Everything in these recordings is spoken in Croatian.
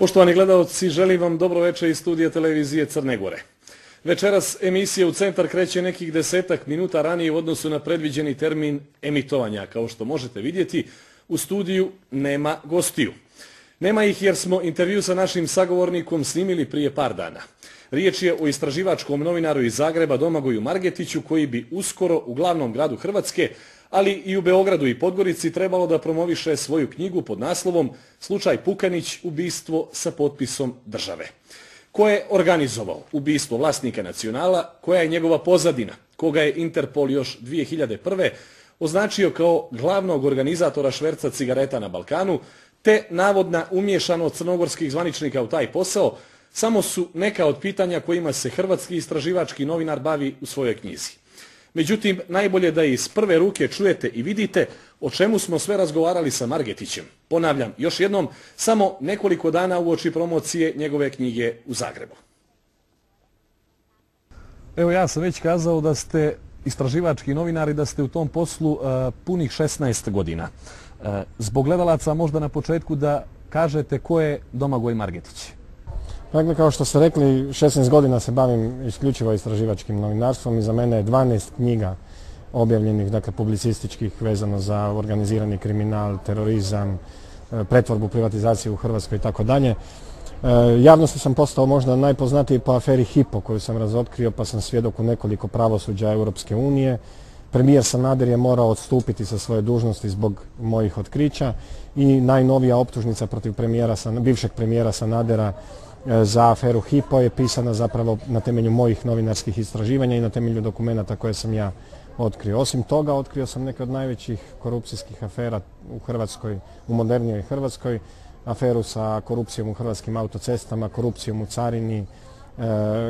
Poštovani gledalci, želim vam dobro večer iz studija televizije Crne Gore. Večeras emisija U centar kreće nekih 10 minuta ranije u odnosu na predviđeni termin emitovanja. Kao što možete vidjeti, u studiju nema gostiju. Nema ih jer smo intervju sa našim sagovornikom snimili prije par dana. Riječ je o istraživačkom novinaru iz Zagreba Domagoju Margetiću koji bi uskoro u glavnom gradu Hrvatske, ali i u Beogradu i Podgorici trebalo da promoviše svoju knjigu pod naslovom Slučaj Pukanić, ubistvo sa potpisom države. Ko je organizovao ubistvo vlasnika Nacionala, koja je njegova pozadina, koga je Interpol još 2001. označio kao glavnog organizatora šverca cigareta na Balkanu, te navodna umiješanost crnogorskih zvaničnika u taj posao, samo su neka od pitanja kojima se hrvatski istraživački novinar bavi u svojoj knjizi. Međutim, najbolje da iz prve ruke čujete i vidite o čemu smo sve razgovarali sa Margetićem. Ponavljam, još jednom, samo nekoliko dana uoči promocije njegove knjige u Zagrebu. Evo, ja sam već kazao da ste istraživački novinar i da ste u tom poslu punih 16 godina. Zbog gledalaca možda na početku da kažete ko je Domagoj Margetić. Dakle, kao što ste rekli, 16 godina se bavim isključivo istraživačkim novinarstvom i za mene je 12 knjiga objavljenih, dakle, publicističkih vezano za organizirani kriminal, terorizam, pretvorbu, privatizaciju u Hrvatskoj i tako dalje. Javnosti sam postao možda najpoznatiji po aferi Hypo koju sam razotkrio, pa sam svjedok u nekoliko pravosuđa Europske unije. Premijer Sanader je morao odstupiti sa svoje dužnosti zbog mojih otkrića i najnovija optužnica protiv bivšeg premijera Sanadera za aferu Hypo je pisana zapravo na temelju mojih novinarskih istraživanja i na temelju dokumenata koje sam ja otkrio. Osim toga, otkrio sam neke od najvećih korupcijskih afera u Hrvatskoj, u modernijoj Hrvatskoj, aferu sa korupcijom u hrvatskim autocestama, korupcijom u carini,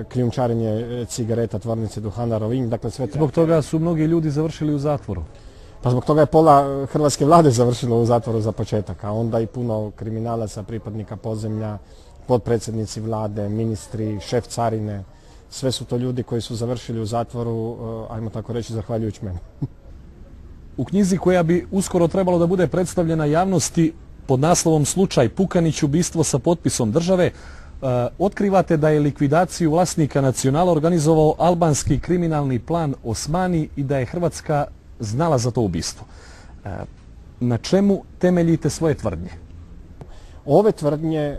krijumčarenje cigareta tvornice duhana Rovinj, dakle sve. Zbog toga su mnogi ljudi završili u zatvoru. Pa zbog toga je pola hrvatske vlade završilo u zatvoru za početak, a onda i puno kriminalaca, pripadnika podzemlja, potpredsjednici vlade, ministri, šef carine, sve su to ljudi koji su završili u zatvoru, ajmo tako reći, zahvaljujući meni. U knjizi koja bi uskoro trebalo da bude predstavljena javnosti pod naslovom Slučaj Pukanić, ubistvo sa potpisom države, otkrivate da je likvidaciju vlasnika Nacionala organizovao albanski kriminalni klan Osmani i da je Hrvatska znala za to ubistvo. Na čemu temeljite svoje tvrdnje? Ove tvrdnje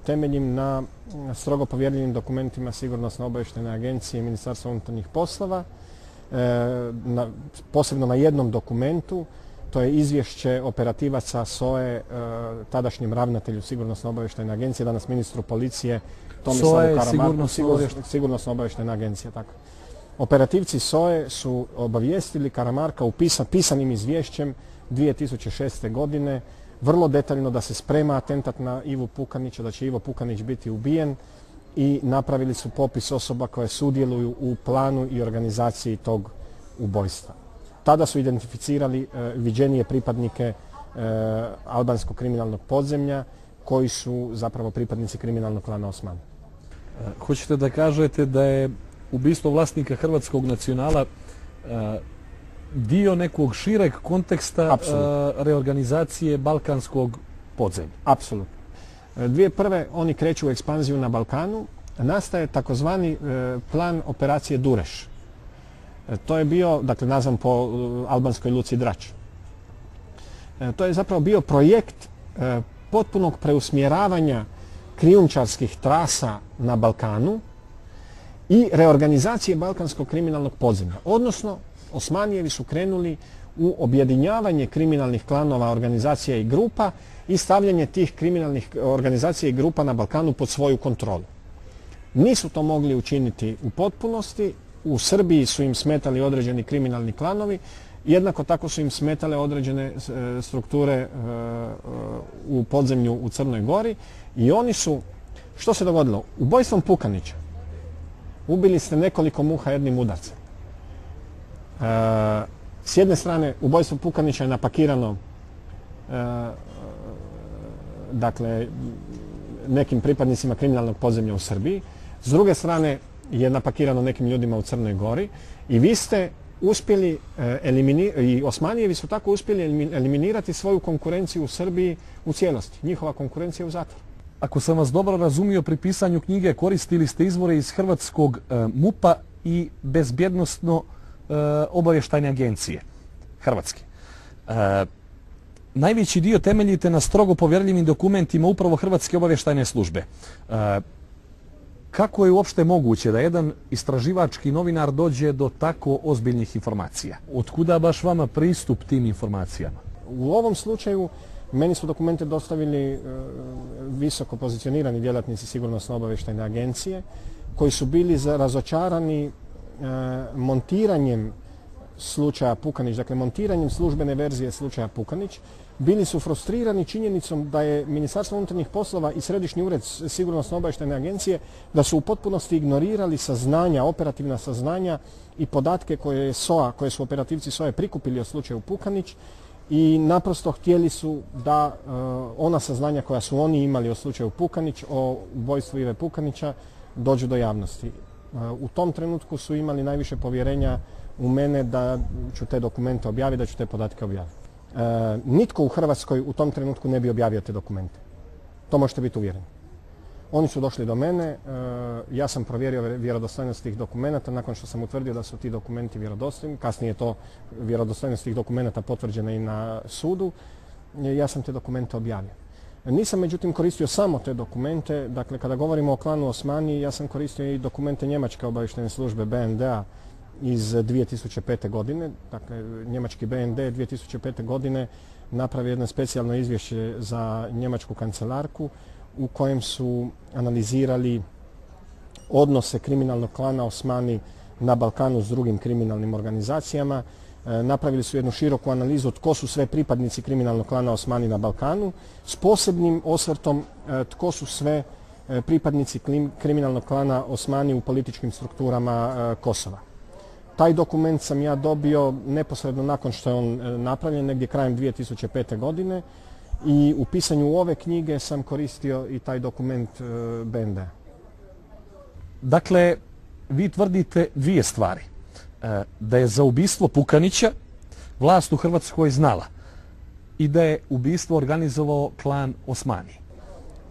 temeljim na strogo povjerljivim dokumentima Sigurnosno-obavještajne agencije i Ministarstva unutarnjih poslova, posebno na jednom dokumentu, to je izvješće operativaca SOA-e, tadašnjem ravnatelju Sigurnosno-obavještajne agencije, danas ministru policije Tomislavu Karamarku, Sigurnosno-obavještajna agencija. Tako. Operativci SOA-e su obavijestili Karamarka u pisanim izvješćem 2006. godine vrlo detaljno da se sprema atentat na Ivu Pukanića, da će Ivo Pukanić biti ubijen i napravili su popis osoba koje sudjeluju u planu i organizaciji tog ubojstva. Tada su identificirali viđenije pripadnike albanskog kriminalnog podzemlja koji su zapravo pripadnici kriminalnog klana Osman. Hoćete da kažete da je ubistvo vlasnika Hrvatskog Nacionala dio nekog šireg konteksta reorganizacije balkanskog podzemlja? Apsolutno. 2001. oni kreću u ekspanziju na Balkanu. Nastaje takozvani plan operacije Dureš. To je bio, dakle, nazvan po albanskoj luci Drač. To je zapravo bio projekt potpunog preusmjeravanja krijumčarskih trasa na Balkanu i reorganizacije balkanskog kriminalnog podzemlja. Odnosno, Osmanijevi su krenuli u objedinjavanje kriminalnih klanova, organizacija i grupa i stavljanje tih kriminalnih organizacija i grupa na Balkanu pod svoju kontrolu. Nisu to mogli učiniti u potpunosti. U Srbiji su im smetali određeni kriminalni klanovi, jednako tako su im smetale određene strukture u podzemlju u Crnoj Gori i oni su, što se dogodilo? Ubojstvom Pukanića ubili ste nekoliko muha jednim udarcem. S jedne strane, ubojstvo Pukanića je napakirano dakle, nekim pripadnicima kriminalnog podzemlja u Srbiji. S druge strane je napakirano nekim ljudima u Crnoj Gori i vi ste uspjeli i Osmanijevi su tako uspjeli eliminirati svoju konkurenciju u Srbiji u cijelosti. Njihova konkurencija je u zatvoru. ako sam vas dobro razumio, pri pisanju knjige koristili ste izvore iz hrvatskog MUP-a i bezbjednosno obavještajne agencije Hrvatske. Najveći dio temeljite na strogo povjerljivim dokumentima upravo Hrvatske obavještajne službe. Kako je uopšte moguće da jedan istraživački novinar dođe do tako ozbiljnih informacija? Otkuda baš vama pristup tim informacijama? U ovom slučaju meni su dokumente dostavili visoko pozicionirani djelatnici sigurnosno-obavještajne agencije koji su bili razočarani montiranjem slučaja Pukanić, dakle montiranjem službene verzije slučaja Pukanić. Bili su frustrirani činjenicom da je Ministarstvo unutarnjih poslova i Središnji ured sigurnosno-obavještajne agencije da su u potpunosti ignorirali saznanja, operativna saznanja i podatke koje su operativci SOA-e prikupili o slučaju Pukanić i naprosto htjeli su da ona saznanja koja su oni imali o slučaju Pukanić, o ubojstvu Ive Pukanića, dođu do javnosti. U tom trenutku su imali najviše povjerenja u mene da ću te dokumente objaviti, da ću te podatke objaviti. Nitko u Hrvatskoj u tom trenutku ne bi objavio te dokumente. To možete biti uvjereni. Oni su došli do mene, ja sam provjerio vjerodostojnost tih dokumenata nakon što sam utvrdio da su ti dokumenti vjerodostojni. Kasnije je to vjerodostojnost tih dokumenata potvrđena i na sudu. Ja sam te dokumente objavio. Nisam međutim koristio samo te dokumente. Dakle, kada govorimo o klanu Osmani, ja sam koristio i dokumente Njemačke obavještajne službe BND-a iz 2005. godine. Dakle, njemački BND 2005. godine napravio jedno specijalno izvješće za njemačku kancelarku u kojem su analizirali odnose kriminalnog klana Osmani na Balkanu s drugim kriminalnim organizacijama. Napravili su jednu široku analizu tko su sve pripadnici kriminalnog klana Osmani na Balkanu s posebnim osvrtom tko su sve pripadnici kriminalnog klana Osmani u političkim strukturama Kosova. Taj dokument sam ja dobio neposredno nakon što je on napravljen, negdje krajem 2005. godine i u pisanju ove knjige sam koristio i taj dokument BND. Dakle, vi tvrdite dvije stvari. Da je za ubistvo Pukanića vlast u Hrvatskoj znala i da je ubistvo organizovao klan Osmani.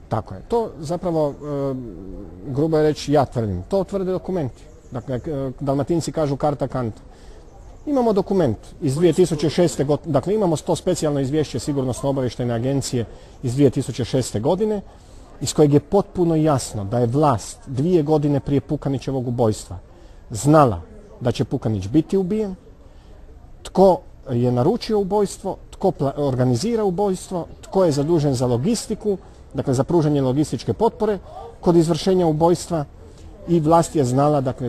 Tako je. To zapravo, grubo je reći, ja tvrdim. To tvrde dokumenti. Dakle, Dalmatinci kažu karta kanta. Imamo dokument iz 2006. godine, dakle imamo to specijalno izvješće Sigurnosno-obavještajne agencije iz 2006. godine iz kojeg je potpuno jasno da je vlast 2 godine prije Pukanićevog ubojstva znala da će Pukanić biti ubijen, tko je naručio ubojstvo, tko organizira ubojstvo, tko je zadužen za logistiku, dakle za pružanje logističke potpore kod izvršenja ubojstva i vlast je znala dakle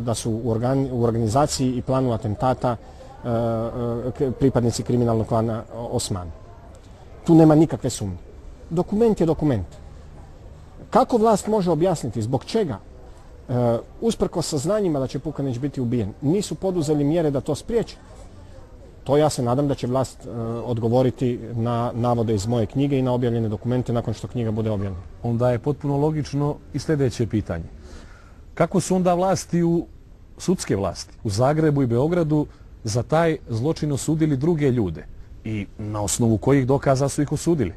da su u organizaciji i planu atentata pripadnici kriminalnog klana Osmani. Tu nema nikakve sumnje. Dokument je dokument. Kako vlast može objasniti zbog čega usprkos saznanjima da će Pukanić biti ubijen nisu poduzeli mjere da to spriječe? To ja se nadam da će vlast odgovoriti na navode iz moje knjige i na objavljene dokumente nakon što knjiga bude objavljena. Onda je potpuno logično i sljedeće pitanje. Kako su onda sudske vlasti u Zagrebu i Beogradu za taj zločin osudili druge ljude i na osnovu kojih dokaza su ih osudili?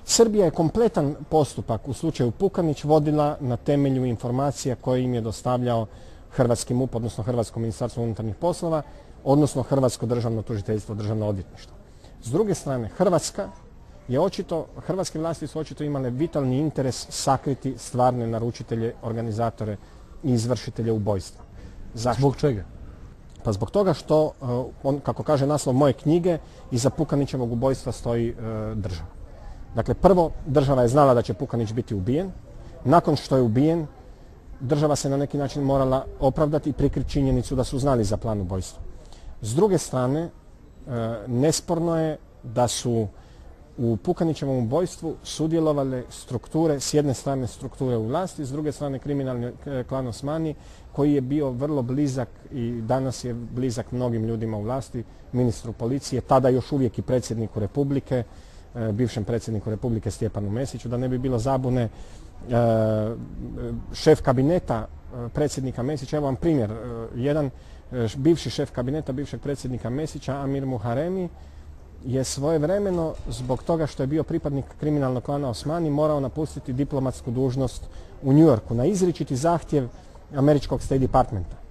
Srbija je kompletan postupak u slučaju Pukanić vodila na temelju informacija koje im je dostavljao Hrvatski MUP, odnosno Hrvatsko ministarstvo unutarnjih poslova, odnosno Hrvatsko državno tužiteljstvo, državno odvjetništvo. S druge strane, hrvatske vlasti su očito imale vitalni interes sakriti stvarne naručitelje, organizatore i izvršitelje ubojstva. Zašto? Zbog čega? Pa zbog toga što, kako kaže naslov moje knjige, iza Pukanićevog ubojstva stoji država. Dakle, prvo, država je znala da će Pukanić biti ubijen. Nakon što je ubijen, država se na neki način morala opravdati i prikriti činjenicu da su znali za plan ubojstva. S druge strane, nesporno je da su u Pukanićevom ubojstvu sudjelovale strukture, s jedne strane strukture u vlasti, s druge strane kriminalni klan Osmani, koji je bio vrlo blizak i danas je blizak mnogim ljudima u vlasti, ministru policije, tada još uvijek i predsjedniku Republike, bivšem predsjedniku Republike Stjepanu Mesiću, da ne bi bilo zabune, šef kabineta predsjednika Mesića, evo vam primjer, jedan bivši šef kabineta bivšeg predsjednika Mesića, Amir Muharemi, je svojevremeno, zbog toga što je bio pripadnik kriminalnog klana Osmani, morao napustiti diplomatsku dužnost u New Yorku na izričiti zahtjev američkog State Departmenta.